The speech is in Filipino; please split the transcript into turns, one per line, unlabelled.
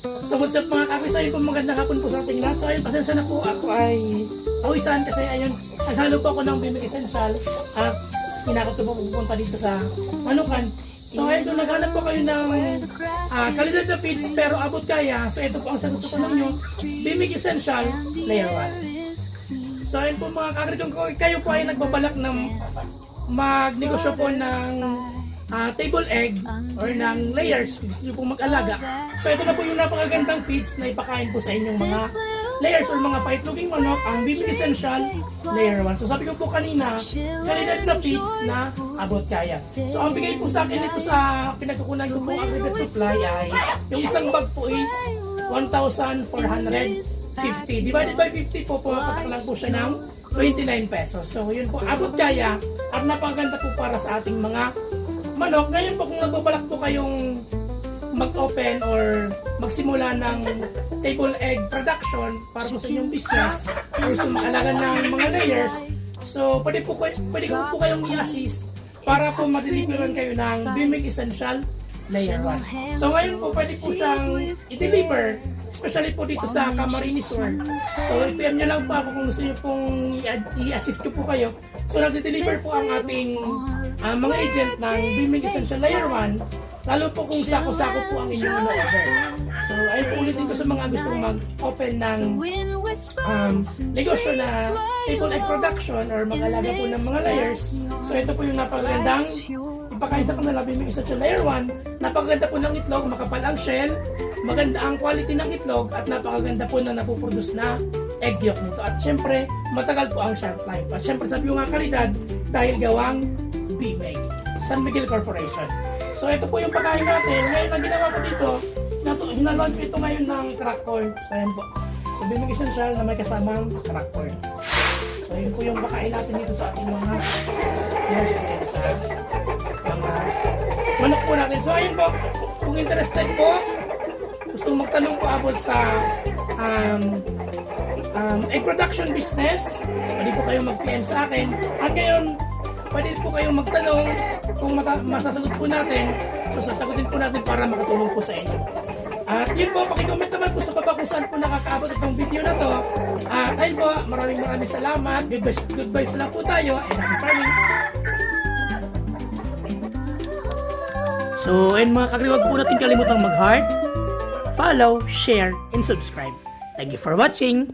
So what's up mga kakri? So ayun po, magandang hapon po sa ating lahat. So ayun, pasensya na po, ako ay pawisan kasi ayun, naghalo po ako ng Bimig Essential at hinakot ko po pupunta dito sa Manukan. So ayun, kung naghanap po kayo ng kalidad na feeds pero abot kaya, so ito po ang sagot ko ninyo, Bimig Essential Layer 1. So ayun po mga kakri, kung kayo po ay nagbabalak ng magnegosyo po ng table egg or ng layers, gusto nyo pong mag-alaga. So ito na po yung napakagandang feeds na ipakain po sa inyong mga layers or mga paitloging manok, ang Bimig Essential Layer 1. So sabi ko po kanina, kalidad na feeds na abot kaya. So ang bigay po sa akin ito sa pinagkukunan ko po aggregate supply ay yung isang bag po is 1,450. Divided by 50 po, pumapatak lang po siya ng 29 pesos. So yun po, abot kaya at napakaganda po para sa ating mga manok. Ngayon po kung nagbabalak po kayong mag-open or magsimula ng table egg production para po sa inyong business or gusto mag-alaga ng mga layers, so pwede ko po kayong i-assist para po ma-deliveran kayo ng Bimig Essential Layer 1. So ngayon po pwede po siyang i-deliver, especially po dito sa Camarines Sur. So i-PM nyo lang po ako kung gusto nyo pong i-assist ko po kayo. So nag-deliver po ang ating mga agent ng Bimig Essential Layer 1, lalo po kung sako-sako po ang inyong order. So ayun po, ulitin ko sa mga gustong mag-open ng negosyo na table egg production or mag-alaga po ng mga layers. So ito po yung napakagandang ipakain sa kanila, Bimig Essential Layer 1. Napakaganda po ng itlog, makapal ang shell, maganda ang quality ng itlog at napakaganda po na napuproduce na egg yolk nito. At syempre, matagal po ang shelf life. At syempre, sabi ko nga kalidad dahil gawang Bimig, San Miguel Corporation. So ito po yung pagkain natin. Ngayon ang ginawa ko dito, hinalon ko ito ngayon ng crack corn. So ayan po. So Bimig Essential na may kasamang crack corn. So yun po yung pagkain natin dito sa ating mga layers dito sa mga manok po natin. So ayun po, kung interested po, gusto magtanong po about sa egg production business, pwede po kayong mag-PM sa akin. At ngayon, pwede po kayong magtanong kung masasagot po natin. So sasagutin po natin para makatulong po sa inyo. At yun po, pakicomment naman po sa baba kung saan po nakakaabot itong video na to. At ayun po, maraming salamat. Good vibes lang po tayo and happy farming. So ayun mga kakri, huwag po natin kalimutang mag-heart, follow, share, and subscribe. Thank you for watching!